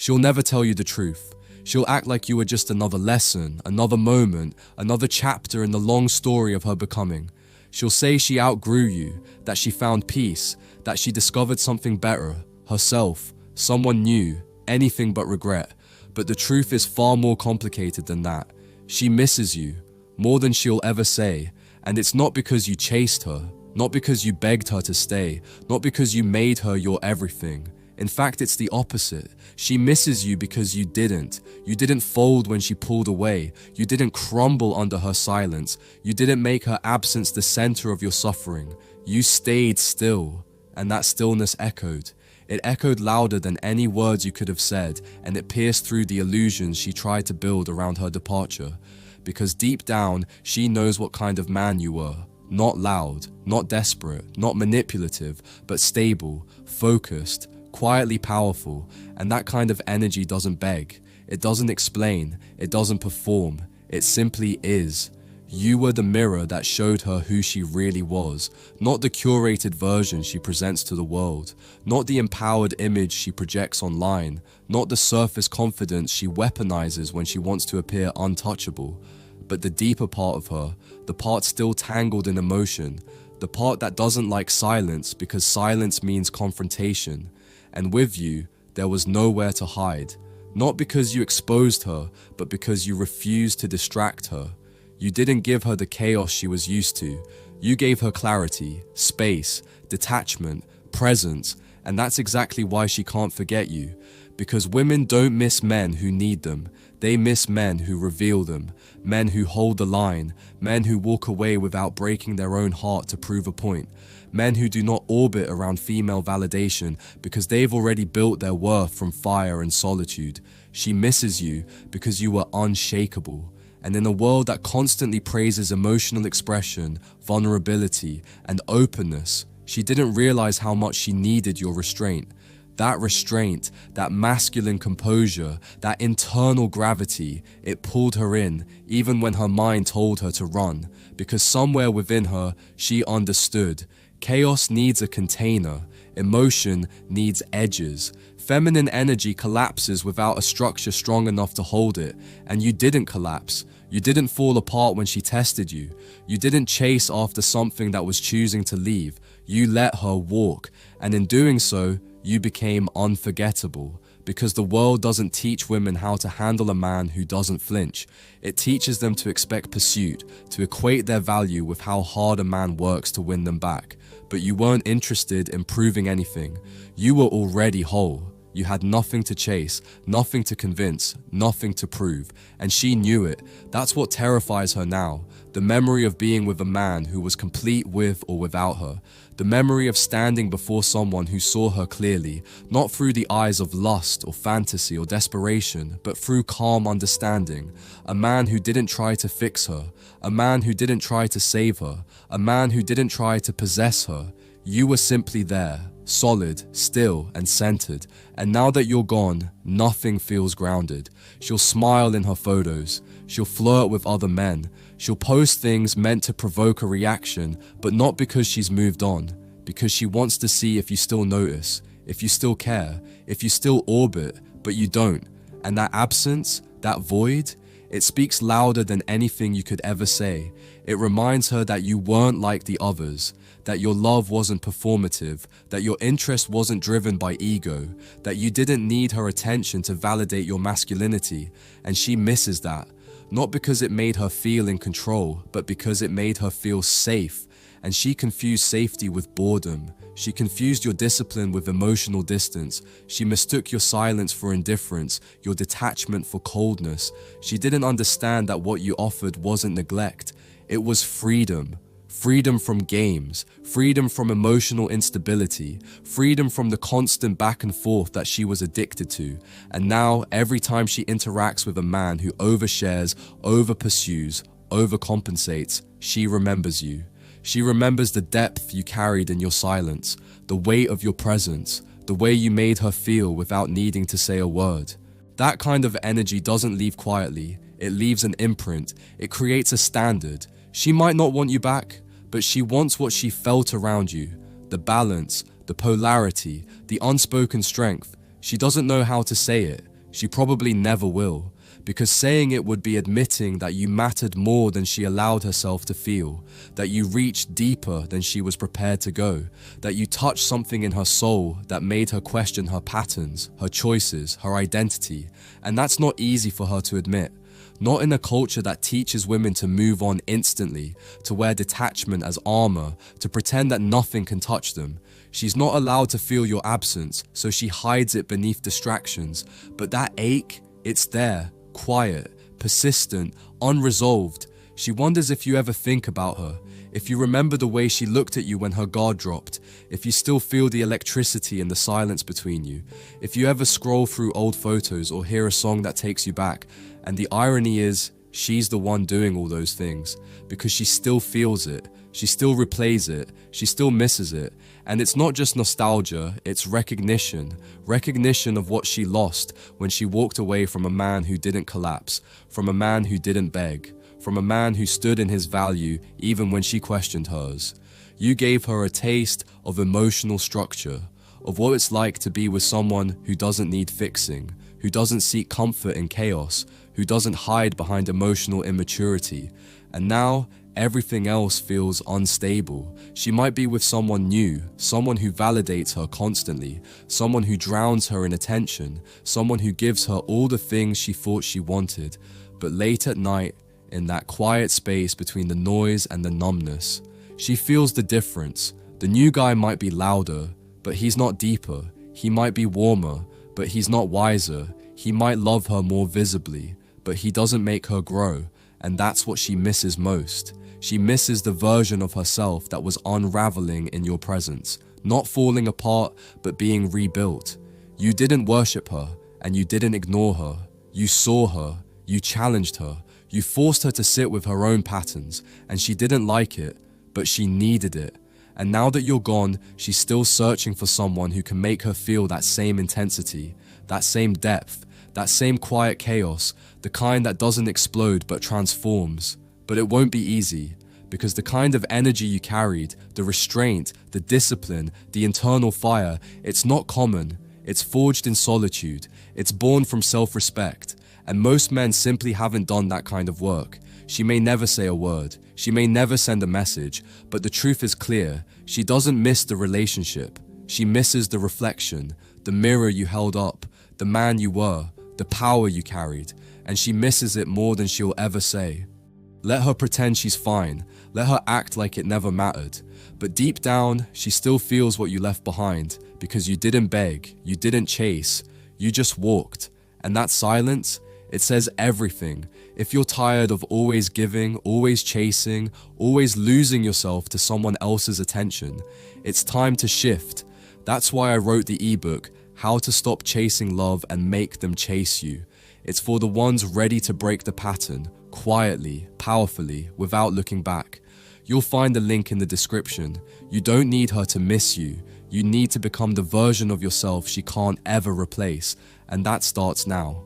She'll never tell you the truth. She'll act like you were just another lesson, another moment, another chapter in the long story of her becoming. She'll say she outgrew you, that she found peace, that she discovered something better, herself, someone new, anything but regret. But the truth is far more complicated than that. She misses you, more than she'll ever say, and it's not because you chased her, not because you begged her to stay, not because you made her your everything. In fact, it's the opposite. She misses you because you didn't. You didn't fold when she pulled away. You didn't crumble under her silence. You didn't make her absence the center of your suffering. You stayed still, and that stillness echoed. It echoed louder than any words you could have said, and it pierced through the illusions she tried to build around her departure. Because deep down, she knows what kind of man you were. Not loud, not desperate, not manipulative, but stable, focused, quietly powerful, and that kind of energy doesn't beg, it doesn't explain, it doesn't perform, it simply is. You were the mirror that showed her who she really was, not the curated version she presents to the world, not the empowered image she projects online, not the surface confidence she weaponizes when she wants to appear untouchable, but the deeper part of her, the part still tangled in emotion, the part that doesn't like silence because silence means confrontation. And with you, there was nowhere to hide, not because you exposed her, but because you refused to distract her. You didn't give her the chaos she was used to. You gave her clarity, space, detachment, presence, and that's exactly why she can't forget you. Because women don't miss men who need them. They miss men who reveal them, men who hold the line, men who walk away without breaking their own heart to prove a point. Men who do not orbit around female validation because they've already built their worth from fire and solitude. She misses you because you were unshakable. And in a world that constantly praises emotional expression, vulnerability, and openness, she didn't realize how much she needed your restraint. That restraint, that masculine composure, that internal gravity, it pulled her in, even when her mind told her to run, because somewhere within her, she understood. Chaos needs a container. Emotion needs edges. Feminine energy collapses without a structure strong enough to hold it, and you didn't collapse. You didn't fall apart when she tested you. You didn't chase after something that was choosing to leave. You let her walk, and in doing so, you became unforgettable. Because the world doesn't teach women how to handle a man who doesn't flinch. It teaches them to expect pursuit, to equate their value with how hard a man works to win them back. But you weren't interested in proving anything. You were already whole. You had nothing to chase, nothing to convince, nothing to prove, and she knew it. That's what terrifies her now. The memory of being with a man who was complete with or without her. The memory of standing before someone who saw her clearly, not through the eyes of lust or fantasy or desperation, but through calm understanding. A man who didn't try to fix her, a man who didn't try to save her, a man who didn't try to possess her. You were simply there, solid, still, and centered. And now that you're gone, nothing feels grounded. She'll smile in her photos. She'll flirt with other men. She'll post things meant to provoke a reaction, but not because she's moved on. Because she wants to see if you still notice, if you still care, if you still orbit, but you don't. And that absence, that void, it speaks louder than anything you could ever say. It reminds her that you weren't like the others, that your love wasn't performative, that your interest wasn't driven by ego, that you didn't need her attention to validate your masculinity, and she misses that. Not because it made her feel in control, but because it made her feel safe, and she confused safety with boredom. She confused your discipline with emotional distance. She mistook your silence for indifference, your detachment for coldness. She didn't understand that what you offered wasn't neglect, it was freedom. Freedom from games, freedom from emotional instability, freedom from the constant back and forth that she was addicted to. And now, every time she interacts with a man who overshares, overpursues, overcompensates, she remembers you. She remembers the depth you carried in your silence, the weight of your presence, the way you made her feel without needing to say a word. That kind of energy doesn't leave quietly, it leaves an imprint, it creates a standard. She might not want you back, but she wants what she felt around you, the balance, the polarity, the unspoken strength. She doesn't know how to say it. She probably never will, because saying it would be admitting that you mattered more than she allowed herself to feel, that you reached deeper than she was prepared to go, that you touched something in her soul that made her question her patterns, her choices, her identity, and that's not easy for her to admit. Not in a culture that teaches women to move on instantly, to wear detachment as armor, to pretend that nothing can touch them. She's not allowed to feel your absence, so she hides it beneath distractions. But that ache, it's there, quiet, persistent, unresolved. She wonders if you ever think about her, if you remember the way she looked at you when her guard dropped, if you still feel the electricity in the silence between you, if you ever scroll through old photos or hear a song that takes you back. And the irony is, she's the one doing all those things, because she still feels it, she still replays it, she still misses it. And it's not just nostalgia, it's recognition of what she lost when she walked away from a man who didn't collapse, from a man who didn't beg, from a man who stood in his value even when she questioned hers. You gave her a taste of emotional structure, of what it's like to be with someone who doesn't need fixing, who doesn't seek comfort in chaos, who doesn't hide behind emotional immaturity. And now, everything else feels unstable. She might be with someone new, someone who validates her constantly, someone who drowns her in attention, someone who gives her all the things she thought she wanted. But late at night, in that quiet space between the noise and the numbness, she feels the difference. The new guy might be louder, but he's not deeper. He might be warmer, but he's not wiser. He might love her more visibly, but he doesn't make her grow. And that's what she misses most. She misses the version of herself that was unraveling in your presence, not falling apart, but being rebuilt. You didn't worship her, and you didn't ignore her. You saw her, you challenged her, you forced her to sit with her own patterns, and she didn't like it, but she needed it. And now that you're gone, she's still searching for someone who can make her feel that same intensity, that same depth, that same quiet chaos, the kind that doesn't explode but transforms. But it won't be easy, because the kind of energy you carried, the restraint, the discipline, the internal fire, it's not common. It's forged in solitude. It's born from self-respect. And most men simply haven't done that kind of work. She may never say a word. She may never send a message. But the truth is clear. She doesn't miss the relationship. She misses the reflection, the mirror you held up, the man you were, the power you carried. And she misses it more than she'll ever say. Let her pretend she's fine. Let her act like it never mattered. But deep down, she still feels what you left behind, because you didn't beg, you didn't chase, you just walked. And that silence, it says everything. If you're tired of always giving, always chasing, always losing yourself to someone else's attention, it's time to shift. That's why I wrote the ebook, How to Stop Chasing Love and Make Them Chase You. It's for the ones ready to break the pattern, quietly, powerfully, without looking back. You'll find the link in the description. You don't need her to miss you. You need to become the version of yourself she can't ever replace, and that starts now.